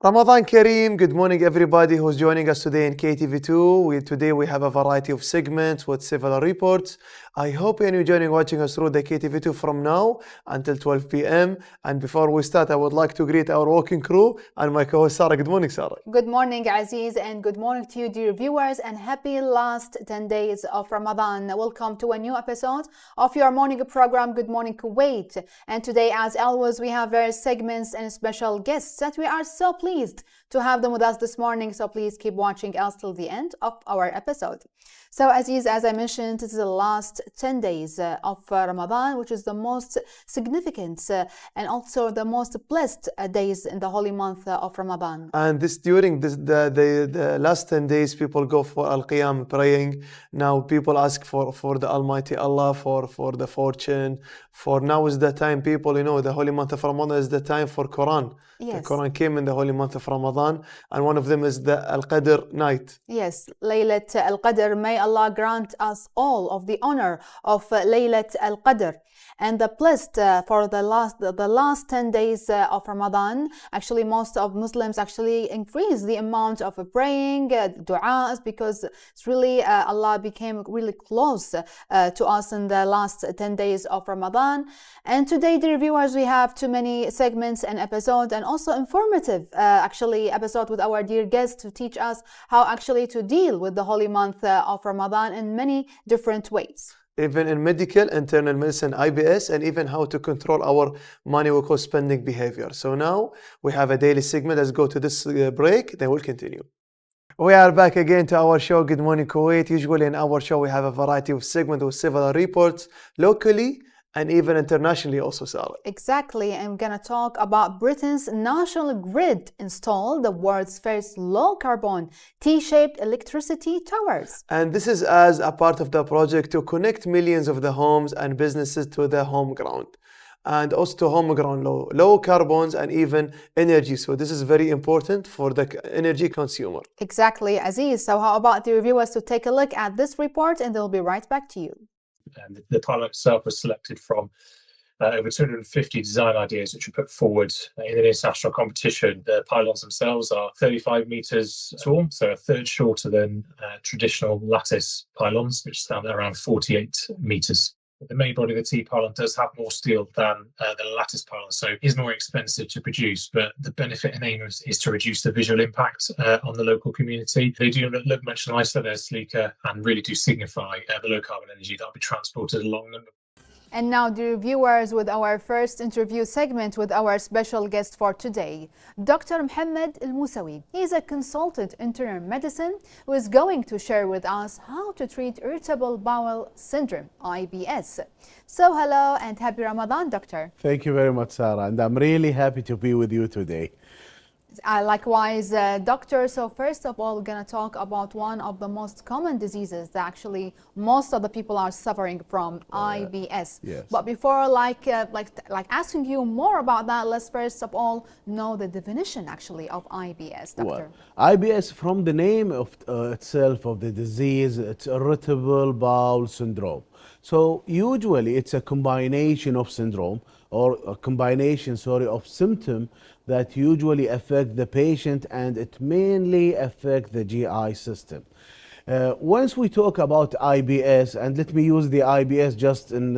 Ramadan Kareem, good morning everybody who's joining us today in KTV2. Today we have a variety of segments with several reports. I hope you're enjoying watching us through the KTV2 from now until 12 p.m. And before we start, I would like to greet our working crew and my co-host Sarah. Good morning, Sarah. Good morning, Aziz, and good morning to you, dear viewers, and happy last 10 days of Ramadan. Welcome to a new episode of your morning program, Good Morning Kuwait. And today, as always, we have various segments and special guests that we are so pleased to have them with us this morning. So please keep watching us till the end of our episode. So Aziz, as I mentioned, this is the last 10 days of Ramadan, which is the most significant and also the most blessed days in the holy month of Ramadan. And during the last 10 days, people go for Al-Qiyam praying. Now people ask for the Almighty Allah, for the fortune. For now is the time people, the holy month of Ramadan is the time for Quran. Yes. The Quran came in the holy month of Ramadan, and one of them is the Al-Qadr night. Yes, Laylat Al-Qadr. May Allah grant us all of the honor of Laylat Al-Qadr. And the blessed for the last 10 days of Ramadan. Actually, most of Muslims actually increase the amount of praying, du'as, because it's really Allah became really close to us in the last 10 days of Ramadan. And today, dear viewers, we have too many segments and episodes, and also informative actually episode with our dear guests to teach us how actually to deal with the holy month of Ramadan in many different ways. Even in medical, internal medicine, IBS, and even how to control our money we call spending behavior. So now we have a daily segment. Let's go to this break, then we'll continue. We are back again to our show, Good Morning Kuwait. Usually in our show, we have a variety of segments with several reports locally and even internationally also, Sarah. Exactly. I'm going to talk about Britain's national grid installed the world's first low-carbon T-shaped electricity towers. And this is as a part of the project to connect millions of the homes and businesses to the home ground. And also to home ground low carbons and even energy. So this is very important for the energy consumer. Exactly, Aziz. So how about the reviewers to take a look at this report, and they'll be right back to you. And the pilot itself was selected from over 250 design ideas which were put forward in an international competition. The pylons themselves are 35 meters tall, so a third shorter than traditional lattice pylons, which stand at around 48 meters. The main body of the T-pylon does have more steel than the lattice pylon, so it is more expensive to produce, but the benefit and aim is to reduce the visual impact on the local community. They do look much nicer, they're sleeker, and really do signify the low carbon energy that will be transported along them. And now, dear viewers, with our first interview segment with our special guest for today, Dr. Mohammed Al-Musawi. He is a consultant internal medicine who is going to share with us how to treat irritable bowel syndrome, IBS. So hello and happy Ramadan, doctor. Thank you very much, Sarah, and I'm really happy to be with you today. Likewise, doctor. So first of all, we're going to talk about one of the most common diseases that actually most of the people are suffering from, IBS. Yes. But before like asking you more about that, let's first of all know the definition actually of IBS, doctor. Well, IBS, from the name of itself of the disease, it's irritable bowel syndrome. So usually it's a combination of syndrome or a combination, of symptom that usually affect the patient, and it mainly affect the GI system. Once we talk about IBS, and let me use the IBS just in,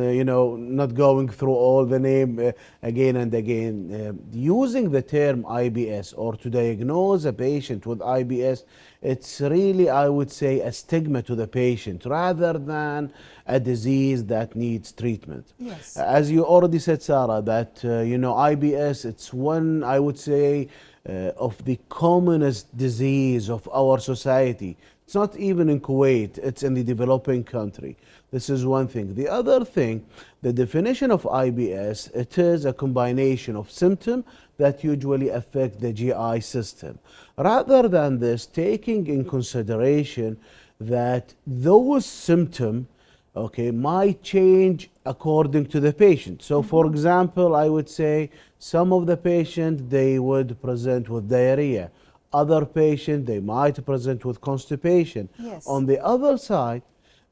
not going through all the name again and again. Using the term IBS or to diagnose a patient with IBS, it's really, I would say, a stigma to the patient rather than a disease that needs treatment. Yes. As you already said, Sarah, that, IBS, it's one, I would say, of the commonest disease of our society. It's not even in Kuwait, it's in the developing country. This is one thing. The other thing, the definition of IBS, it is a combination of symptoms that usually affect the GI system. Rather than this, taking in consideration that those symptoms might change according to the patient. So for example, I would say some of the patients, they would present with diarrhea. Other patients, they might present with constipation. Yes. On the other side,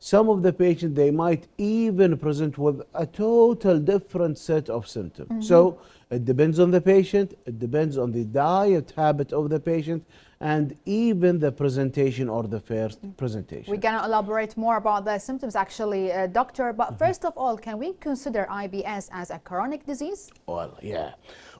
some of the patients, they might even present with a total different set of symptoms. So it depends on the patient, it depends on the diet habit of the patient, and even the presentation or the first presentation. We're going to elaborate more about the symptoms actually, doctor, but first of all, can we consider IBS as a chronic disease? Well, yeah.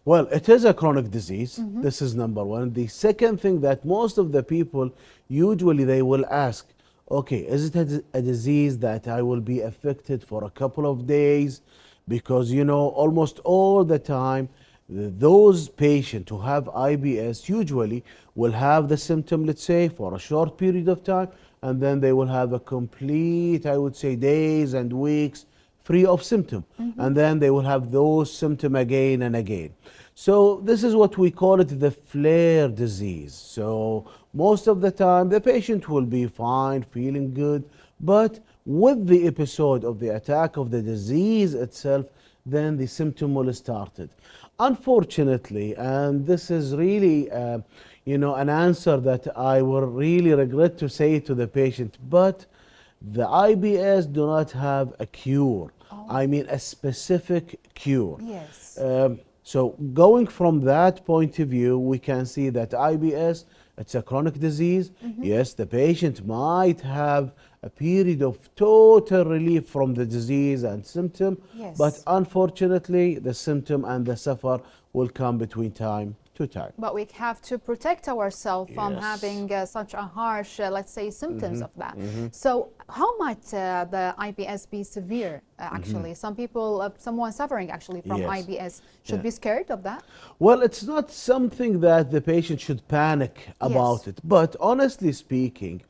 Well, it is a chronic disease. This is number one. The second thing that most of the people, usually they will ask, okay, is it a disease that I will be affected for a couple of days? Because, you know, almost all the time, those patients who have IBS usually will have the symptom, let's say, for a short period of time, and then they will have a complete, I would say, days and weeks free of symptom. And then they will have those symptoms again and again. So this is what we call it the flare disease. So most of the time, the patient will be fine, feeling good, but with the episode of the attack of the disease itself, then the symptom will start. Unfortunately, and this is really, you know, an answer that I will really regret to say to the patient, but the IBS do not have a cure. I mean, a specific cure. Yes. So going from that point of view, we can see that IBS, it's a chronic disease. Yes, the patient might have a period of total relief from the disease and symptom, Yes. but unfortunately, the symptom and the suffer will come between time to time. But we have to protect ourselves from Yes. having such a harsh, let's say, symptoms of that. So how might the IBS be severe, actually? Some people, someone suffering actually from Yes. IBS should Yeah. be scared of that? Well, it's not something that the patient should panic about it, but honestly speaking,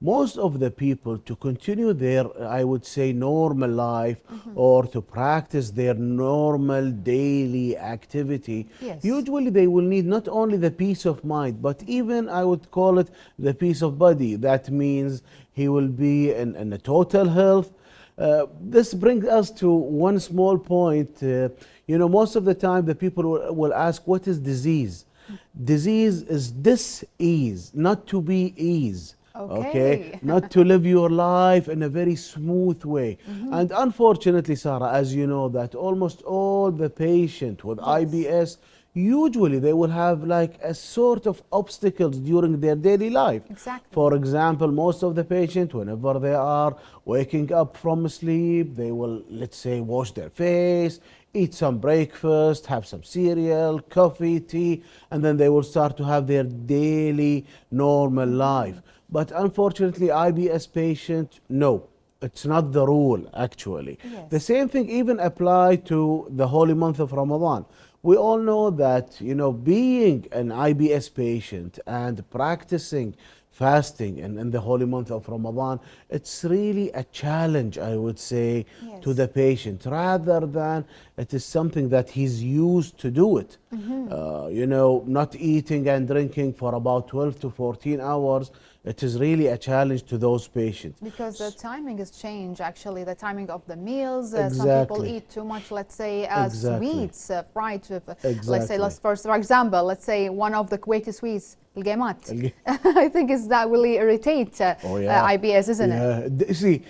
most of the people to continue their, I would say, normal life or to practice their normal daily activity, Yes. usually they will need not only the peace of mind, but even I would call it the peace of body. That means he will be in a total health. This brings us to one small point. You know, most of the time the people will ask, what is disease? Disease is dis-ease, not to be ease. Okay. Not to live your life in a very smooth way. And unfortunately, Sarah, as you know, that almost all the patient with IBS, usually they will have like a sort of obstacles during their daily life. Exactly. For example, most of the patient, whenever they are waking up from sleep, they will, let's say, wash their face, eat some breakfast, have some cereal, coffee, tea, and then they will start to have their daily normal life. But unfortunately, IBS patient, no, it's not the rule actually. Yes. The same thing even apply to the holy month of Ramadan. We all know that, you know, being an IBS patient and practicing fasting in the holy month of Ramadan, it's really a challenge, I would say, to Yes. the patient, rather than it is something that he's used to do it. You know, not eating and drinking for about 12 to 14 hours, it is really a challenge to those patients. Because the timing is changed, actually, the timing of the meals. Some people Exactly. eat too much, let's say, Exactly. sweets, fried. Let's Exactly. say, for example, let's say one of the Kuwaiti sweets, القيمات. الق- I think is that will irritate IBS, isn't it? See,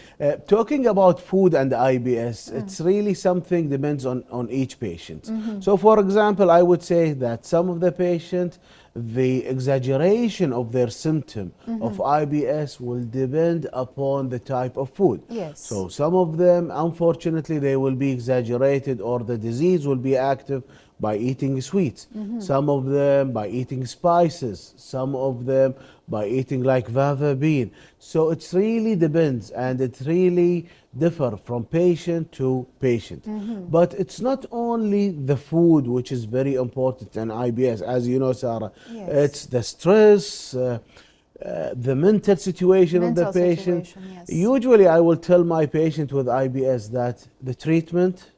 talking about food and IBS, it's really something depends on each patient. So, for example, I would say that some of the patient, the exaggeration of their symptom of IBS will depend upon the type of food. Yes. So some of them, unfortunately, they will be exaggerated or the disease will be active by eating sweets. Some of them by eating spices. Some of them by eating like fava bean. So it really depends and it really differ from patient to patient. But it's not only the food which is very important in IBS, as you know, Sarah. Yes. It's the stress, the mental situation of the Mental patient. situation, yes. Usually I will tell my patient with IBS that the treatment,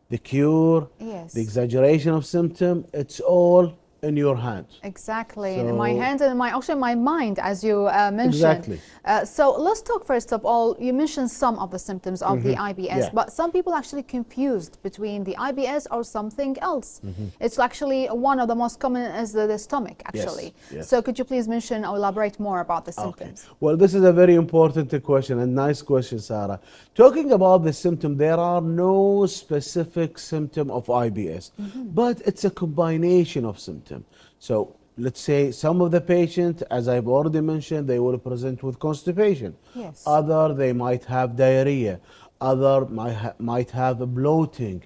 the cure, Yes. the exaggeration of symptom, it's all in your hand. Exactly, in my hand and also in my mind, as you mentioned. Exactly. So let's talk first of all, you mentioned some of the symptoms of the IBS, but some people actually confused between the IBS or something else. It's actually one of the most common is the stomach, actually. Yes. So could you please mention or elaborate more about the symptoms? Okay. Well, this is a very important question and nice question, Sarah. Talking about the symptom, there are no specific symptom of IBS, but it's a combination of symptoms. So let's say some of the patients, as I've already mentioned, they will present with constipation. Yes. Other, they might have diarrhea. Other might have bloating,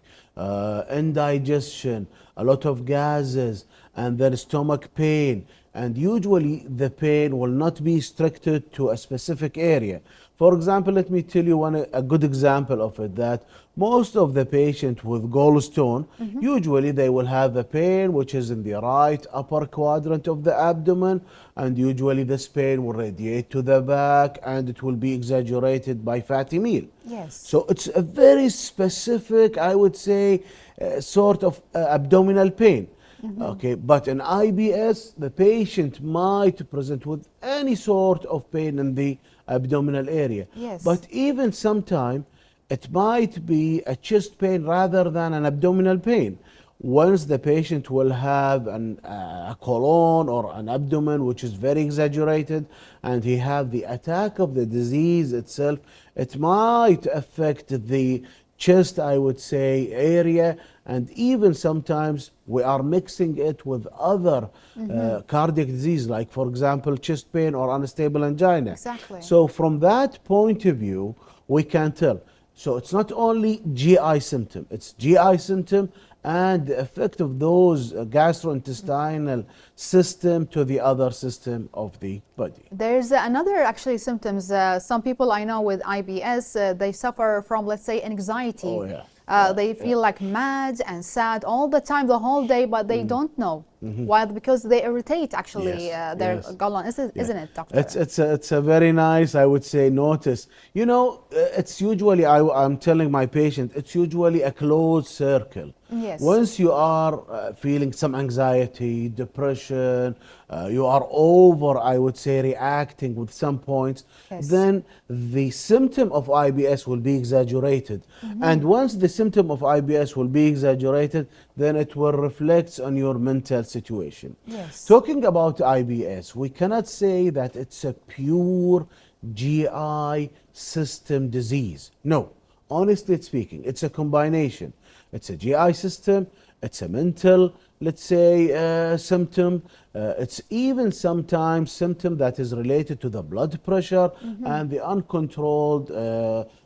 indigestion, a lot of gases, and then stomach pain. And usually the pain will not be restricted to a specific area. For example, let me tell you a good example of it, that most of the patients with gallstone, usually they will have a pain which is in the right upper quadrant of the abdomen, and usually this pain will radiate to the back and it will be exaggerated by fatty meal. Yes. So it's a very specific, I would say, sort of abdominal pain. Okay, but in IBS, the patient might present with any sort of pain in the abdominal area. Yes. But even sometimes it might be a chest pain rather than an abdominal pain. Once the patient will have a colon or an abdomen which is very exaggerated and he have the attack of the disease itself, it might affect the chest, I would say, area, and even sometimes we are mixing it with other cardiac disease, like for example chest pain or unstable angina. Exactly. So from that point of view, we can tell. So it's not only GI symptom, it's GI symptom and the effect of those gastrointestinal system to the other system of the body. There's another actually symptoms. Some people I know with IBS, they suffer from, let's say, anxiety. Oh, yeah. They feel like mad and sad all the time, the whole day, but they don't know. Why? Because they irritate actually their colon, isn't it, doctor? It's a very nice, I would say, notice. You know, it's usually, I'm telling my patient, it's usually a closed circle. Yes. Once you are feeling some anxiety, depression, you are over, I would say, reacting with some points, then the symptom of IBS will be exaggerated. And once the symptom of IBS will be exaggerated, then it will reflect on your mental situation. Yes. Talking about IBS, we cannot say that it's a pure GI system disease. No, honestly speaking, it's a combination. It's a GI system, it's a mental, let's say, symptom. It's even sometimes symptom that is related to the blood pressure and the uncontrolled,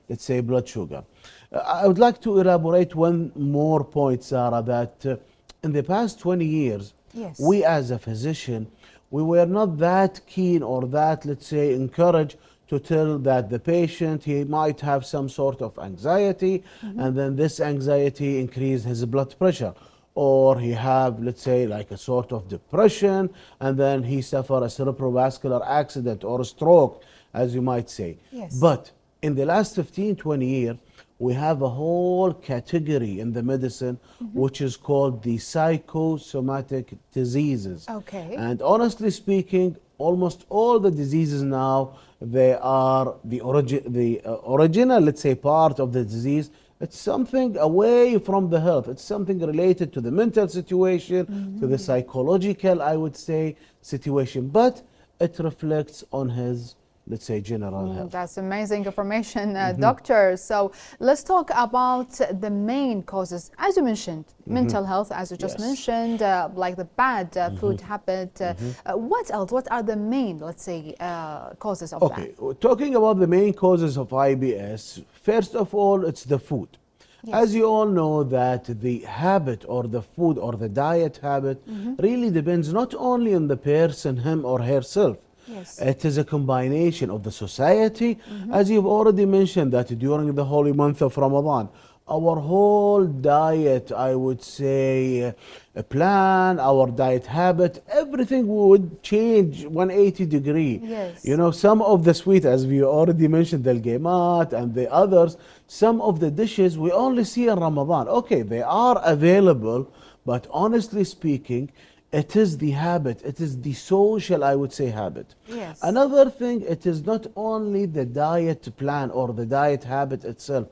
let's say, blood sugar. I would like to elaborate one more point, Sarah, that in the past 20 years, we as a physician, we were not that keen or that, let's say, encouraged to tell that the patient, he might have some sort of anxiety, and then this anxiety increase his blood pressure. Or he have, let's say, like a sort of depression, and then he suffer a cerebrovascular accident or a stroke, as you might say. Yes. But in the last 15, 20 years, we have a whole category in the medicine which is called the psychosomatic diseases. Okay. And honestly speaking, almost all the diseases now, they are the original, let's say, part of the disease. It's something away from the health. It's something related to the mental situation, to the psychological, I would say, situation. But it reflects on his, let's say, general health. That's amazing information, doctor. So let's talk about the main causes. As you mentioned, mental health, as you just mentioned, like the bad food habit. What else? What are the main, let's say, causes of that? Okay, talking about the main causes of IBS, first of all, it's the food. As you all know that the habit or the food or the diet habit really depends not only on the person, him or herself. Yes. It is a combination of the society, as you've already mentioned that during the holy month of Ramadan, our whole diet, I would say, plan, our diet habit, everything would change 180 degree. Yes. You know, some of the sweet, as we already mentioned, the al-gaimat and the others, some of the dishes we only see in Ramadan. Okay, they are available, but honestly speaking, It is the habit, it is the social, I would say, habit. Yes. Another thing, it is not only the diet plan or the diet habit itself,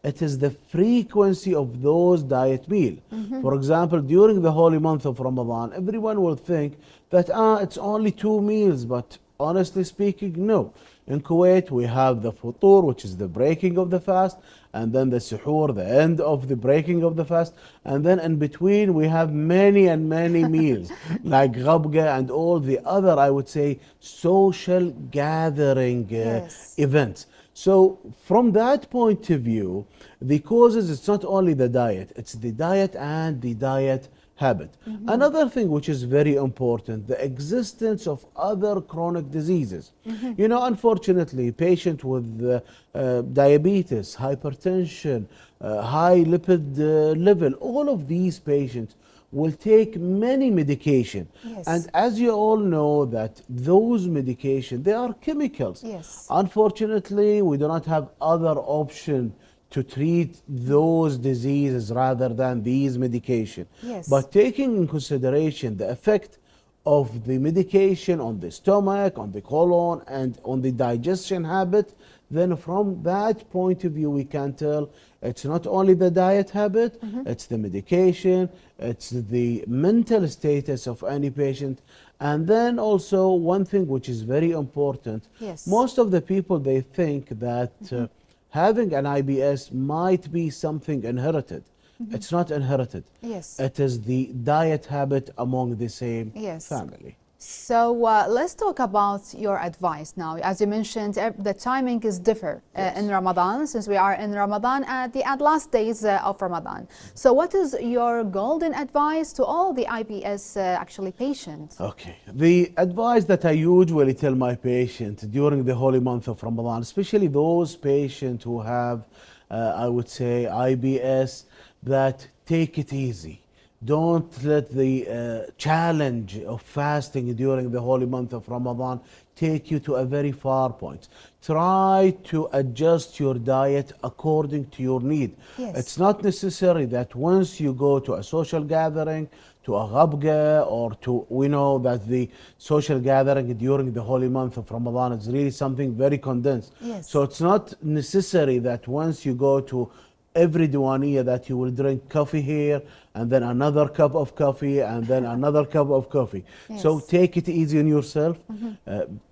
it is the frequency of those diet meals. For example, during the holy month of Ramadan, everyone will think that it's only 2 meals, but honestly speaking, no. In Kuwait, we have the futur, which is the breaking of the fast, and then the suhoor, the end of the breaking of the fast, and then in between we have many and many meals like ghabga and all the other, I would say, social gathering Yes. events. So from that point of view, the causes, it's not only the diet, it's the diet and the diet habit. Another thing which is very important, the existence of other chronic diseases. You know, unfortunately, patient with diabetes, hypertension, high lipid level, all of these patients will take many medication. Yes. And as you all know that those medication, they are chemicals. Yes. Unfortunately, we do not have other option to treat those diseases rather than these medication. Yes. But taking in consideration the effect of the medication on the stomach, on the colon, and on the digestion habit, then from that point of view, we can tell it's not only the diet habit, it's the medication, it's the mental status of any patient. And then also one thing which is very important, Yes. most of the people, they think that having an IBS might be something inherited. It's not inherited. Yes. It is the diet habit among the same Yes. family. So let's talk about your advice now. As you mentioned, the timing is different in Ramadan, since we are in Ramadan at the last days of Ramadan. So what is your golden advice to all the IBS actually patients? Okay. The advice that I usually tell my patients during the holy month of Ramadan, especially those patients who have, I would say, IBS, that take it easy. Don't let the challenge of fasting during the holy month of Ramadan take you to a very far point. Try to adjust your diet according to your need. Yes. It's not necessary that once you go to a social gathering, to a ghabga, or to, we know that the social gathering during the holy month of Ramadan is really something very condensed. Yes. So it's not necessary that once you go to every Diwaniya that you will drink coffee here, and then another cup of coffee, and then another cup of coffee. So Yes. take it easy on yourself.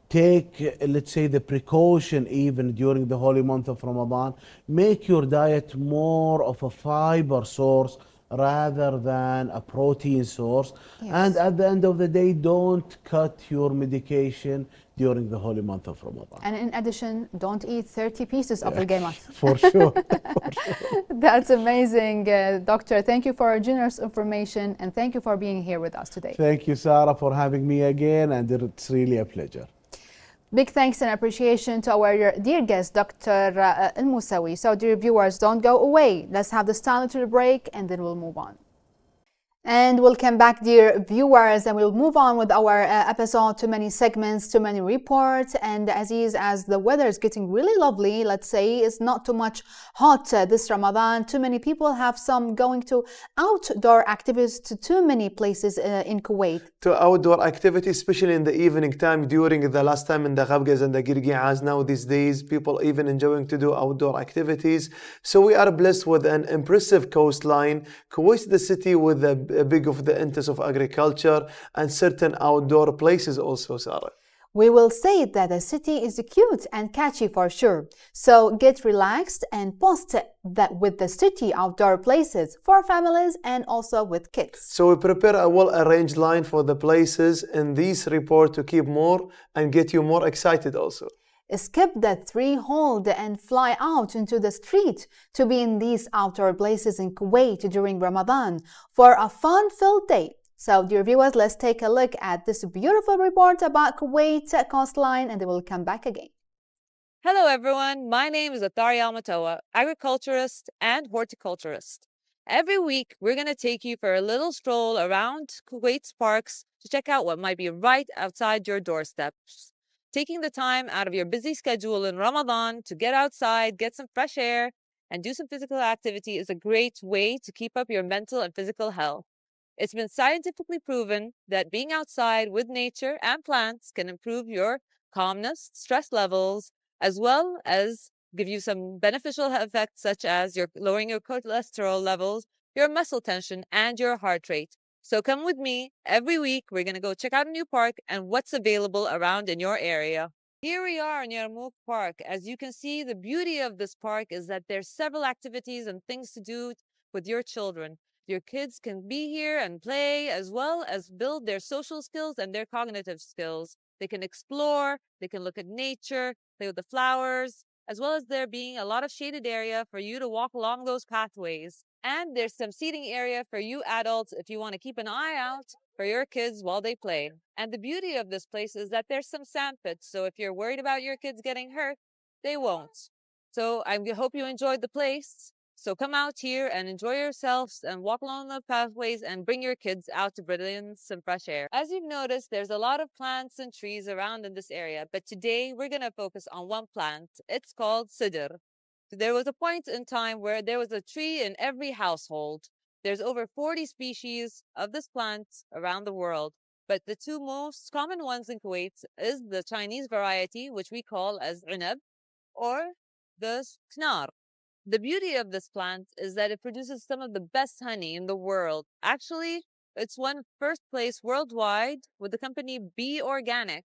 Take, let's say, the precaution even during the holy month of Ramadan. Make your diet more of a fiber source rather than a protein source. Yes. And at the end of the day, don't cut your medication during the holy month of Ramadan. And in addition, don't eat 30 pieces of al-gaymat. For sure. For sure. That's amazing, Doctor. Thank you for our generous information, and thank you for being here with us today. Thank you, Sarah, for having me again, and it's really a pleasure. Big thanks and appreciation to our dear guest, Dr. Al-Musawi. So, dear viewers, don't go away. Let's have this little break, and then we'll move on. And we'll come back, dear viewers, and we'll move on with our episode. Too many segments, too many reports. And Aziz, as the weather is getting really lovely, let's say, it's not too much hot this Ramadan. Too many people have some going to outdoor activities to too many places in Kuwait. To outdoor activities, especially in the evening time, during the last time in the ghabgas and the girgi'as. Now these days, people even enjoying to do outdoor activities. So we are blessed with an impressive coastline. Kuwait, the city with a big of the interest of agriculture and certain outdoor places also, Sarah. We will say that the city is cute and catchy for sure. So get relaxed and post that with the city outdoor places for families and also with kids. So we prepare a well-arranged line for the places in this report to keep more and get you more excited also. Skip the 3-hold and fly out into the street to be in these outdoor places in Kuwait during Ramadan for a fun-filled day. So, dear viewers, let's take a look at this beautiful report about Kuwait's coastline, and then we'll come back again. Hello, everyone. My name is Atari Almatoa, agriculturist and horticulturist. Every week, we're going to take you for a little stroll around Kuwait's parks to check out what might be right outside your doorsteps. Taking the time out of your busy schedule in Ramadan to get outside, get some fresh air, and do some physical activity is a great way to keep up your mental and physical health. It's been scientifically proven that being outside with nature and plants can improve your calmness, stress levels, as well as give you some beneficial effects such as lowering your cholesterol levels, your muscle tension, and your heart rate. So come with me. Every week, we're going to go check out a new park and what's available around in your area. Here we are in Yarmouk Park. As you can see, the beauty of this park is that there's several activities and things to do with your children. Your kids can be here and play as well as build their social skills and their cognitive skills. They can explore, they can look at nature, play with the flowers, as well as there being a lot of shaded area for you to walk along those pathways. And there's some seating area for you adults if you want to keep an eye out for your kids while they play. And the beauty of this place is that there's some sand pits, so if you're worried about your kids getting hurt, they won't. So I hope you enjoyed the place. So come out here and enjoy yourselves and walk along the pathways and bring your kids out to breathe in some fresh air. As you've noticed, there's a lot of plants and trees around in this area, but today we're going to focus on one plant. It's called Sidr. There was a point in time where there was a tree in every household. There's over 40 species of this plant around the world, but the two most common ones in Kuwait is the Chinese variety, which we call as Unab, or the Knar. The beauty of this plant is that it produces some of the best honey in the world. Actually, it's won first place worldwide with the company Bee Organic.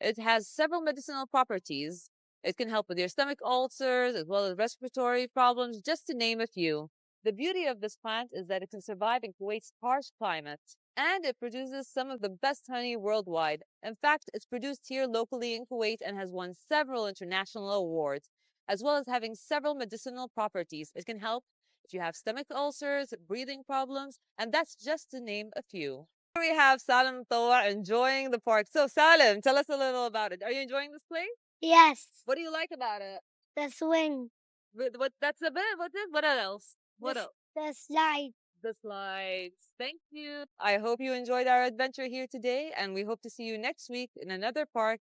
It has several medicinal properties. It can help with your stomach ulcers as well as respiratory problems, just to name a few. The beauty of this plant is that it can survive in Kuwait's harsh climate, and it produces some of the best honey worldwide. In fact, it's produced here locally in Kuwait and has won several international awards, as well as having several medicinal properties. It can help if you have stomach ulcers, breathing problems, and that's just to name a few. Here we have Salim Mutawwa enjoying the park. So Salim, tell us a little about it. Are you enjoying this place? Yes, What do you like about it? the swing, That's a bit. What else? What the, else? the slide. The slides. Thank you. I hope you enjoyed our adventure here today, and we hope to see you next week in another park.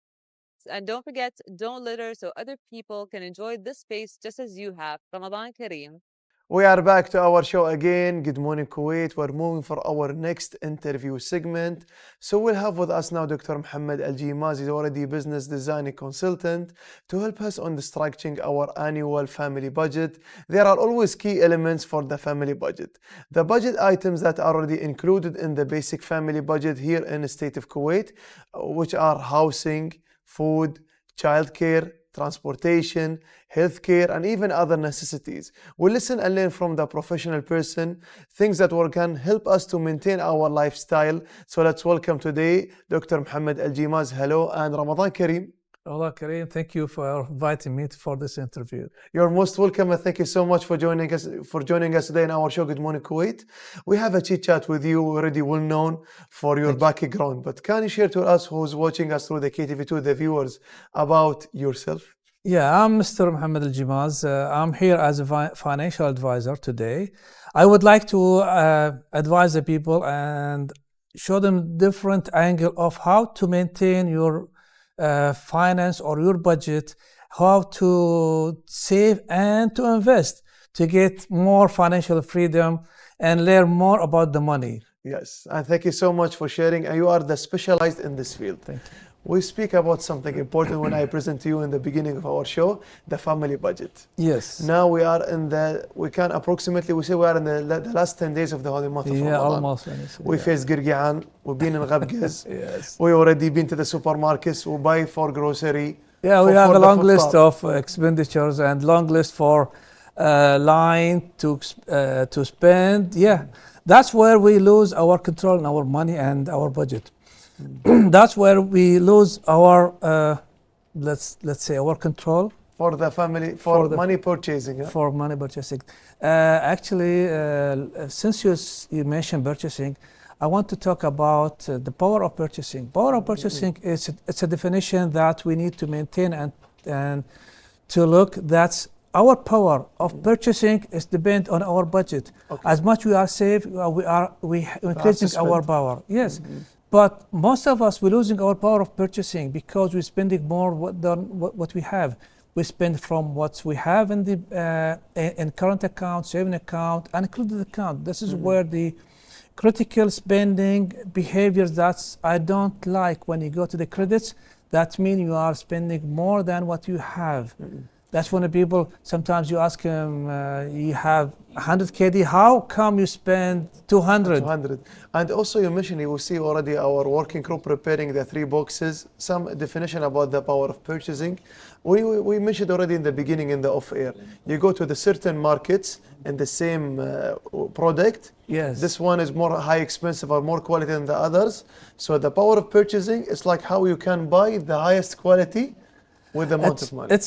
And don't forget, don't litter so other people can enjoy this space just as you have. Ramadan Kareem. We are back to our show again. Good morning, Kuwait. We're moving for our next interview segment. So we'll have with us now Dr. Mohammed Al-Jimaz. He's already a business design consultant to help us on structuring our annual family budget. There are always key elements for the family budget. The budget items that are already included in the basic family budget here in the state of Kuwait, which are housing, food, childcare, transportation, healthcare, and even other necessities. We'll listen and learn from the professional person, things that can help us to maintain our lifestyle. So let's welcome today Dr. Mohammed Al-Jimaz. Hello and Ramadan Kareem. Allah Kareem, thank you for inviting me for this interview. You're most welcome, and thank you so much for joining us today in our show, Good Morning Kuwait. We have a chit chat with you, already well known for your background, but can you share to us who's watching us through the KTV2, the viewers, about yourself? Yeah, I'm Mr. Mohammed Al-Jimaz. I'm here as a financial advisor today. I would like to advise the people and show them different angle of how to maintain your finance or your budget, how to save and to invest to get more financial freedom and learn more about the money. Yes, and thank you so much for sharing. And you are the specialized in this field. Thank you. We speak about something important when I present to you in the beginning of our show, the family budget. Yes. Now we are in the, we can approximately, we say we are in the last 10 days of the holy month of Ramadan. Almost. We face Girgian, we've been in Ghabgaz. Yes. We already been to the supermarkets, we buy for grocery. Yeah, we have a long list of expenditures and long list for line to spend. Yeah, that's where we lose our control in our money and our budget. That's where we lose our let's say our control for the family, for the money purchasing. Yeah? For money purchasing. Actually, since you mentioned purchasing, I want to talk about the power of purchasing. Power of purchasing is it's a definition that we need to maintain and to look. That's our power of purchasing is depend on our budget. Okay. As much we are save, we increasing our power. Yes. But most of us, we're losing our power of purchasing because we're spending more than what we have. We spend from what we have in the in current account, saving account, and included account. This is where the critical spending behaviors that I don't like. When you go to the credits, that means you are spending more than what you have. That's when the people, sometimes you ask them, you have 100 KD, how come you spend 200? 200. And also you mentioned, you will see already our working group preparing the 3 boxes, some definition about the power of purchasing. We mentioned already in the beginning in the off-air. You go to the certain markets and the same product. Yes. This one is more high expensive or more quality than the others. So the power of purchasing is like how you can buy the highest quality with the amount of money.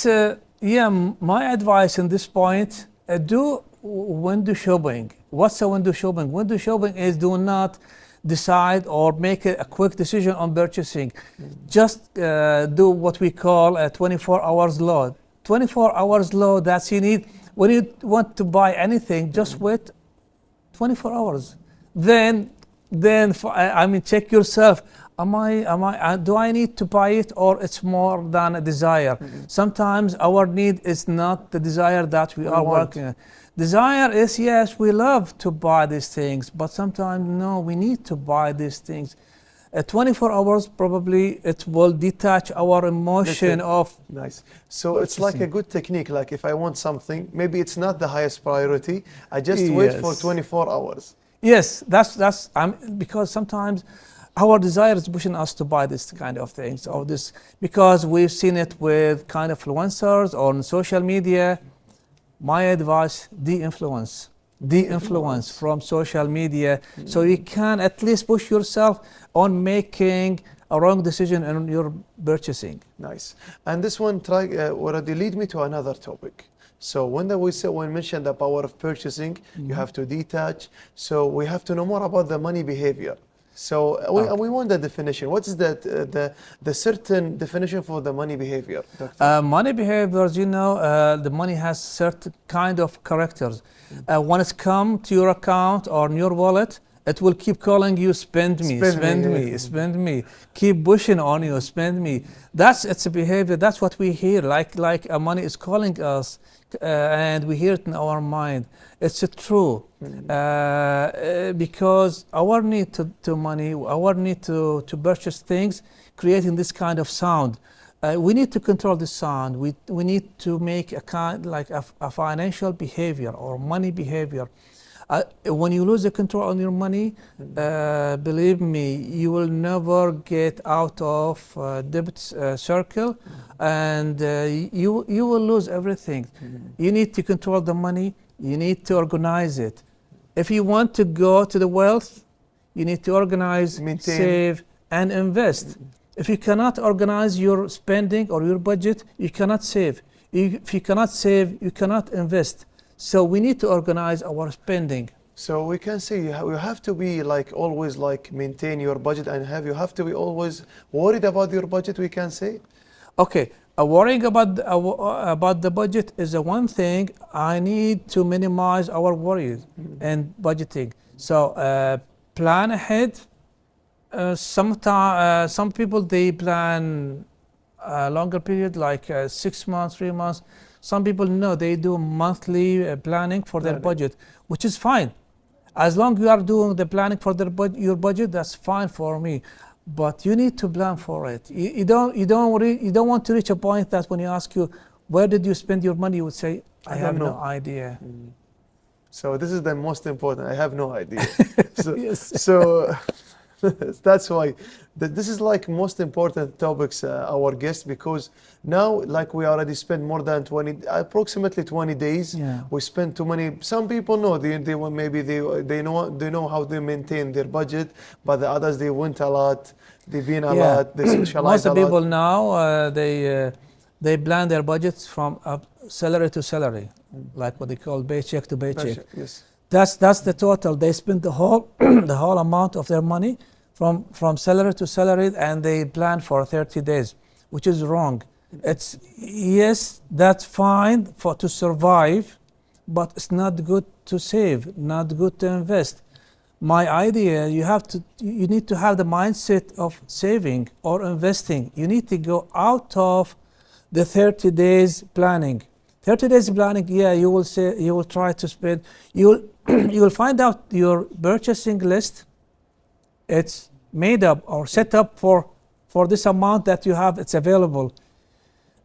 Yeah, my advice in this point, do window shopping. What's a window shopping? Window shopping is do not decide or make a quick decision on purchasing. Just do what we call a 24 hours load. 24 hours load, that's you need, when you want to buy anything, just wait 24 hours. Then check yourself. Do I need to buy it, or it's more than a desire? Sometimes our need is not the desire that we are working on. Desire is, yes, we love to buy these things, but sometimes, no, we need to buy these things. 24 hours, probably it will detach our emotion of... Nice. So it's like a good technique, like if I want something, maybe it's not the highest priority, I just wait for 24 hours. Yes, that's because sometimes our desire is pushing us to buy this kind of things, or this, because we've seen it with kind of influencers on social media. My advice, de-influence from social media, so you can at least push yourself on making a wrong decision in your purchasing. Nice. And this one already lead me to another topic. So when we mentioned the power of purchasing, you have to detach. So we have to know more about the money behavior. So we want the definition. What is the certain definition for the money behavior? Money behaviors, the money has certain kind of characters. When it's come to your account or in your wallet, it will keep calling you, spend me, keep pushing on you, spend me. It's a behavior, that's what we hear, like money is calling us, and we hear it in our mind. It's true, because our need to money, our need to purchase things, creating this kind of sound. We need to control the sound. We need to make a kind like a financial behavior or money behavior. When you lose the control on your money, believe me, you will never get out of debt circle, and you will lose everything. You need to control the money. You need to organize it. If you want to go to the wealth, you need to organize, save, and invest. If you cannot organize your spending or your budget, you cannot save. If you cannot save, you cannot invest. So we need to organize our spending. So we can say you have to be always maintain your budget, and you have to be always worried about your budget, we can say? Okay, worrying about the budget is the one thing. I need to minimize our worries and budgeting. So plan ahead. Some people, they plan a longer period, like 6 months, 3 months. Some people, no, they do monthly planning for their budget, which is fine. As long as you are doing the planning for your budget, that's fine for me. But you need to plan for it. You don't want to reach a point that when you ask you, where did you spend your money, you would say, I have no idea. So this is the most important. I have no idea. So, Yes. so that's why this is most important topics, our guest, because now we already spent more than approximately 20 days. Yeah. We spent too many. Some people know they know how they maintain their budget, but the others, they went a lot, they've been a lot, they socialize Most of a lot. people now, they plan their budgets from salary to salary, like what they call paycheck to paycheck. Yes. That's the total. They spend the whole the whole amount of their money from salary to salary, and they plan for 30 days, which is wrong. Yes, that's fine to survive, but it's not good to save, not good to invest. My idea, you need to have the mindset of saving or investing. You need to go out of the 30 days planning. 30 days planning, yeah, you will try to spend, you will find out your purchasing list. It's made up or set up for this amount that you have, it's available.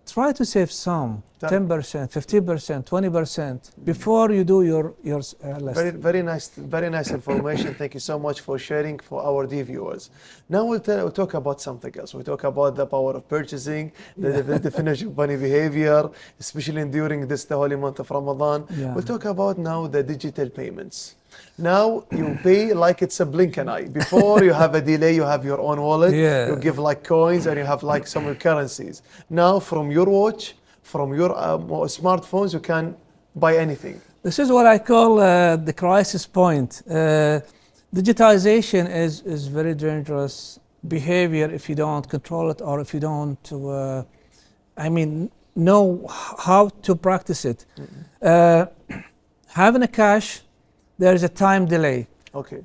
Try to save some, 10%, 15%, 20% before you do your list. Very nice information. Thank you so much for sharing for our dear viewers. Now we'll talk about something else. We'll talk about the power of purchasing, the definition of money behavior, especially during the holy month of Ramadan. Yeah. We'll talk about now the digital payments. Now you pay like it's a blink an eye. Before you have a delay, you have your own wallet. Yeah. You give like coins and you have like some currencies. Now from your watch, from your smartphones, you can buy anything. This is what I call the crisis point. Digitization is very dangerous behavior if you don't control it or if you don't know how to practice it. Having a cash, there is a time delay. Okay.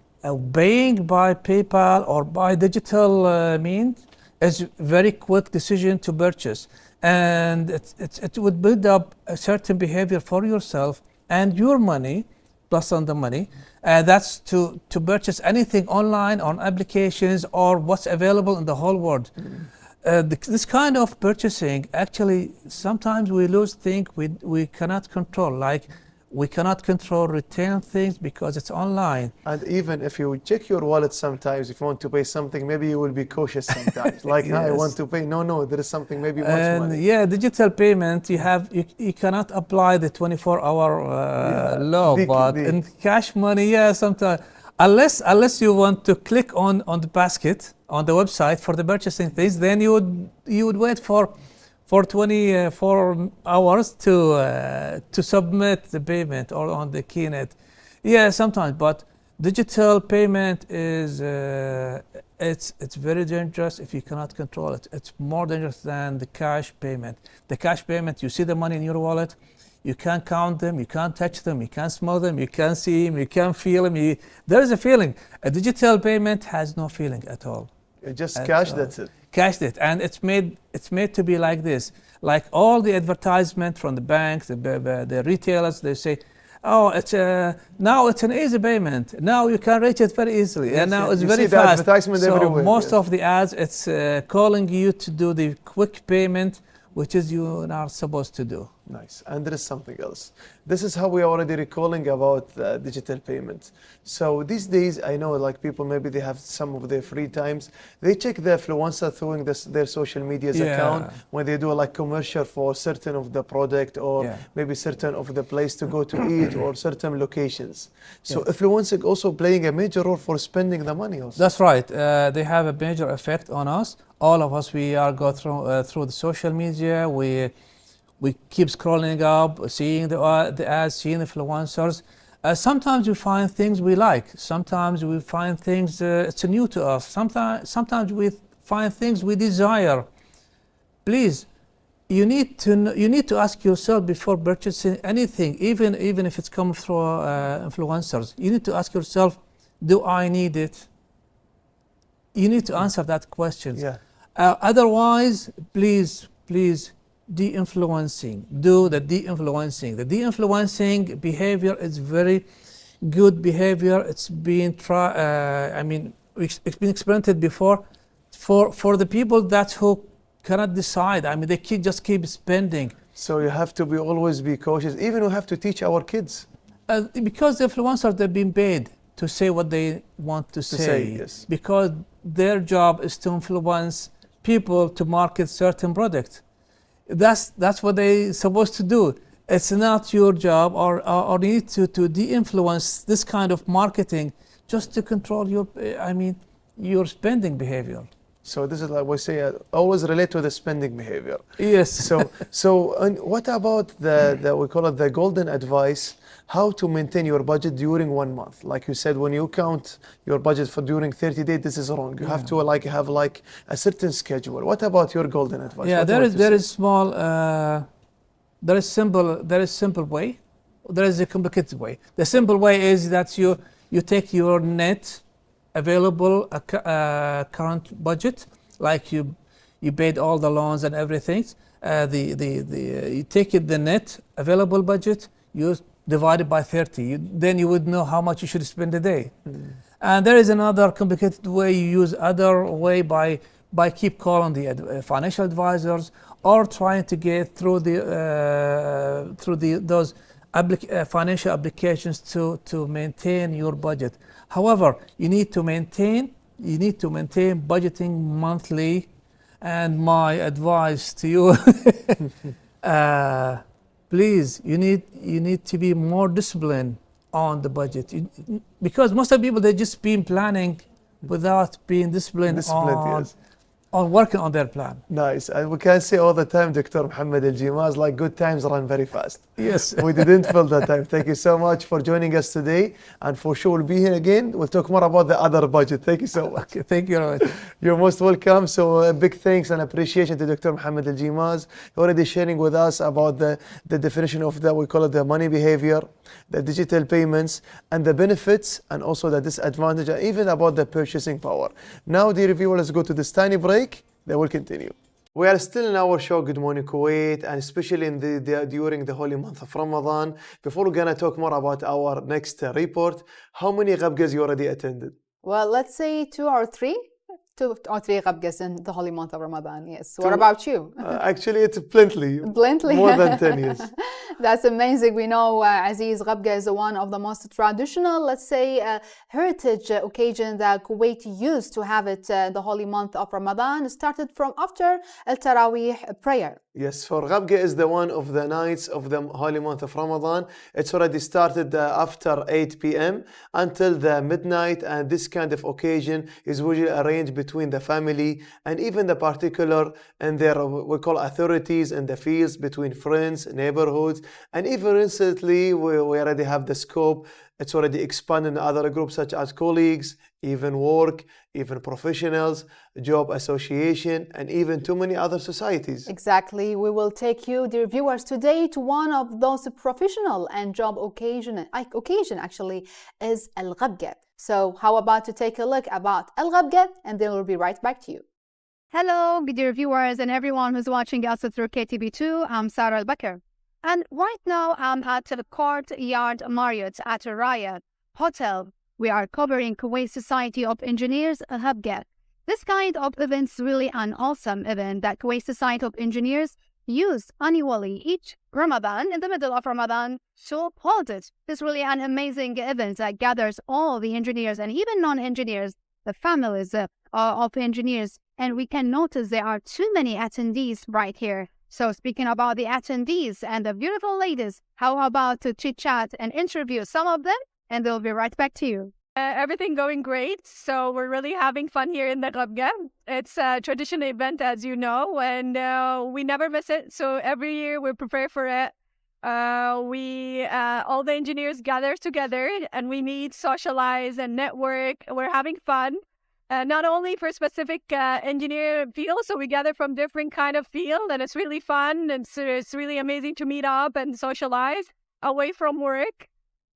Paying by PayPal or by digital means is a very quick decision to purchase. And it would build up a certain behavior for yourself and your money, plus on the money. That's to purchase anything online on applications or what's available in the whole world. This kind of purchasing, actually, sometimes we lose things we cannot control. Like, we cannot control retail things because it's online. And even if you check your wallet sometimes, if you want to pay something, maybe you will be cautious sometimes. Like, Yes. I want to pay. No, there is something maybe much money. Yeah, digital payment, you cannot apply the 24-hour law, but in cash money, yeah, sometimes. Unless you want to click on the basket on the website for the purchasing things, then you would wait for 24 hours to submit the payment or on the keynet. Yeah, sometimes, but digital payment is it's very dangerous if you cannot control it. It's more dangerous than the cash payment. The cash payment, you see the money in your wallet, you can't count them, you can't touch them, you can't smell them, you can't see them, you can't feel them. There is a feeling. A digital payment has no feeling at all. Just cash, that's it. Cashed it, and it's made to be like this. Like all the advertisement from the banks, the retailers, they say, oh, now it's an easy payment. Now you can reach it very easily, and now it's very fast. Advertisement so everywhere, most of the ads, it's calling you to do the quick payment, which is you are supposed to do. Nice. And there is something else. This is how we are already recalling about digital payments. So these days, I know like people, maybe they have some of their free times. They check the influencer through their social media's account when they do like commercial for certain of the product or maybe certain of the place to go to eat or certain locations. So influencing also playing a major role for spending the money also. That's right. They have a major effect on us. All of us, we are go through the social media. We keep scrolling up, seeing the ads, seeing influencers. Sometimes we find things we like. Sometimes we find things it's new to us. Sometimes we find things we desire. Please, you need to ask yourself before purchasing anything, even if it's come through influencers. You need to ask yourself, do I need it? You need to answer that question. Yeah. Otherwise, please. De-influencing. Do the de-influencing. The de-influencing behavior is very good behavior. It's been it's been experimented before for the people who cannot decide. They just keep spending. So you have to always be cautious. Even we have to teach our kids. Because the influencers, they've been paid to say what they want to say. Yes. Because their job is to influence people to market certain products. That's what they're supposed to do. It's not your job or you need to de-influence this kind of marketing just to control your spending behavior. So this is like we say, always relate to the spending behavior. Yes. So and what about the we call it the golden advice, how to maintain your budget during 1 month? Like you said, when you count your budget for during 30 days, this is wrong. You have to have a certain schedule. What about your golden advice? Yeah, there is simple way. There is a complicated way. The simple way is that you take your net available current budget, like you paid all the loans and everything, You take it the net available budget, you divide it by 30. Then you would know how much you should spend a day. And there is another complicated way. You use other way by keep calling the financial advisors or trying to get through those financial applications to maintain your budget. However, you need to maintain budgeting monthly. And my advice to you, please, you need to be more disciplined on the budget, because most of the people, they just been planning without being disciplined Yes. on working on their plan. Nice. And we can say all the time, Dr. Mohammed Al-Jimaz, like good times run very fast. Yes. We didn't feel that time. Thank you so much for joining us today. And for sure, we'll be here again. We'll talk more about the other budget. Thank you so much. Okay, thank you very much. You're most welcome. So a big thanks and appreciation to Dr. Mohammed Al-Jimaz, already sharing with us about the definition of we call it the money behavior, the digital payments, and the benefits, and also the disadvantage, and even about the purchasing power. Now, dear viewer, let's go to this tiny break. Then we'll continue. We are still in our show, Good Morning Kuwait, and especially during the holy month of Ramadan. Before we're going to talk more about our next report, how many ghabgas you already attended? Well, let's say 2 or 3. 2 or 3 ghabgas in the holy month of Ramadan, yes. What about you? Actually, it's plenty. Plenty. More than 10 years. That's amazing. We know Aziz, ghabga is one of the most traditional, let's say, heritage occasion that Kuwait used to have it the holy month of Ramadan. It started from after Al-Taraweeh prayer. Yes, for Ghabga is the one of the nights of the holy month of Ramadan. It's already started after 8 p.m. until the midnight, and this kind of occasion is usually arranged between the family and even the particular and their, we call authorities in the fields, between friends, neighborhoods, and even recently we already have the scope. It's already expanded in other groups such as colleagues, even work, even professionals, job association, and even too many other societies. Exactly. We will take you, dear viewers, today to one of those professional and job occasion actually is Al-Ghabga. So how about to take a look about Al-Ghabga, and then we'll be right back to you. Hello, dear viewers and everyone who's watching us through KTB2. I'm Sarah البكر. And right now I'm at the Courtyard Marriott at Riyadh Hotel. We are covering Kuwait Society of Engineers Ghabga. This kind of event is really an awesome event that Kuwait Society of Engineers use annually each Ramadan, in the middle of Ramadan, to hold it. It's really an amazing event that gathers all the engineers and even non-engineers, the families of engineers. And we can notice there are too many attendees right here. So speaking about the attendees and the beautiful ladies, how about to chit-chat and interview some of them, and they'll be right back to you. Everything going great. So we're really having fun here in the Ghabga. It's a traditional event, as you know, and we never miss it. So every year we prepare for it. All the engineers gather together and we meet, socialize, and network. We're having fun. Not only for specific engineer fields, so we gather from different kind of field, and it's really fun. And it's really amazing to meet up and socialize away from work.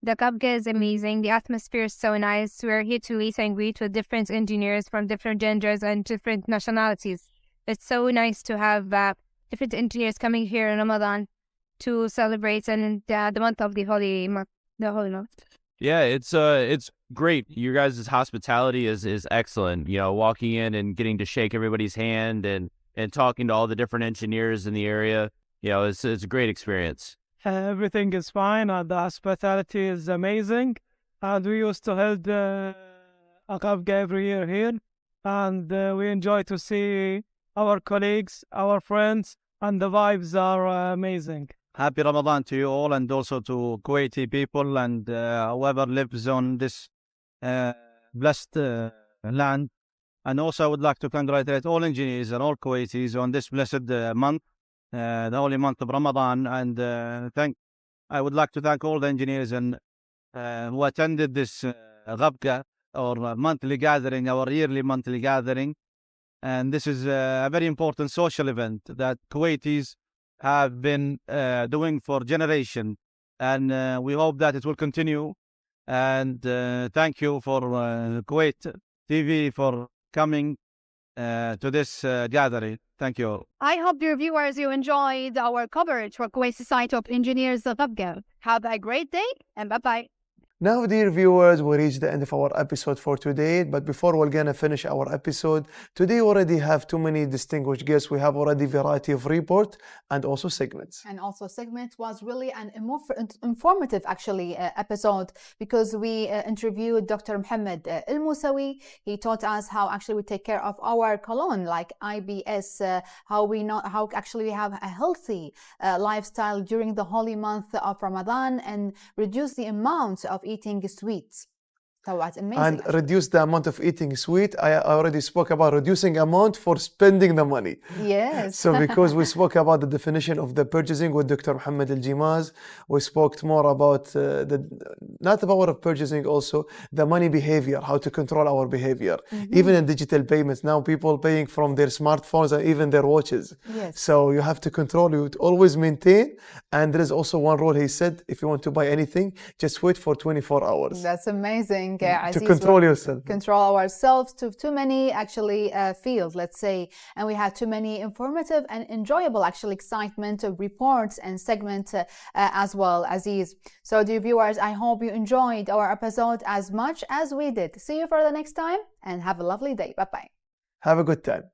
The Ghabga is amazing. The atmosphere is so nice. We're here to meet and greet with different engineers from different genders and different nationalities. It's so nice to have different engineers coming here in Ramadan to celebrate and the month of the holy month. Yeah, it's great. Your guys' hospitality is excellent. You know, walking in and getting to shake everybody's hand and talking to all the different engineers in the area. You know, it's a great experience. Everything is fine, and the hospitality is amazing. And we used to hold a Ghabga every year here, and we enjoy to see our colleagues, our friends, and the vibes are amazing. Happy Ramadan to you all, and also to Kuwaiti people and whoever lives on this blessed land. And also I would like to congratulate all engineers and all Kuwaitis on this blessed month, the holy month of Ramadan. And I would like to thank all the engineers and who attended this Ghabga, or monthly gathering, our yearly monthly gathering. And this is a very important social event that Kuwaitis have been doing for generations, and we hope that it will continue. And thank you for Kuwait TV for coming to this gathering. Thank you all. I hope dear viewers you enjoyed our coverage for Kuwait Society of Engineers البكر. Have a great day and bye-bye. Now, dear viewers, we reached the end of our episode for today. But before we're gonna finish our episode, today we already have too many distinguished guests. We have already variety of report and also segments. And also segment was really an informative actually episode, because we interviewed Dr. Mohammed Al-Musawi. He taught us how actually we take care of our colon, like IBS, how actually we have a healthy lifestyle during the holy month of Ramadan and reduce the amount of eating sweets. So that's amazing. And reduce the amount of eating sweet. I already spoke about reducing amount for spending the money. Yes. So because we spoke about the definition of the purchasing with Dr. Mohammed Al-Jimaz, we spoke more about not the power of purchasing, also the money behavior, how to control our behavior. Even in digital payments, now people paying from their smartphones and even their watches. Yes. So you have to control, you always maintain. And there is also one rule he said, if you want to buy anything, just wait for 24 hours. That's amazing. To Aziz, control yourself. Control ourselves to too many actually fields, let's say, and we had too many informative and enjoyable actually excitement reports and segments as well, Aziz. So dear viewers, I hope you enjoyed our episode as much as we did. See you for the next time and have a lovely day. Bye-bye. Have a good time.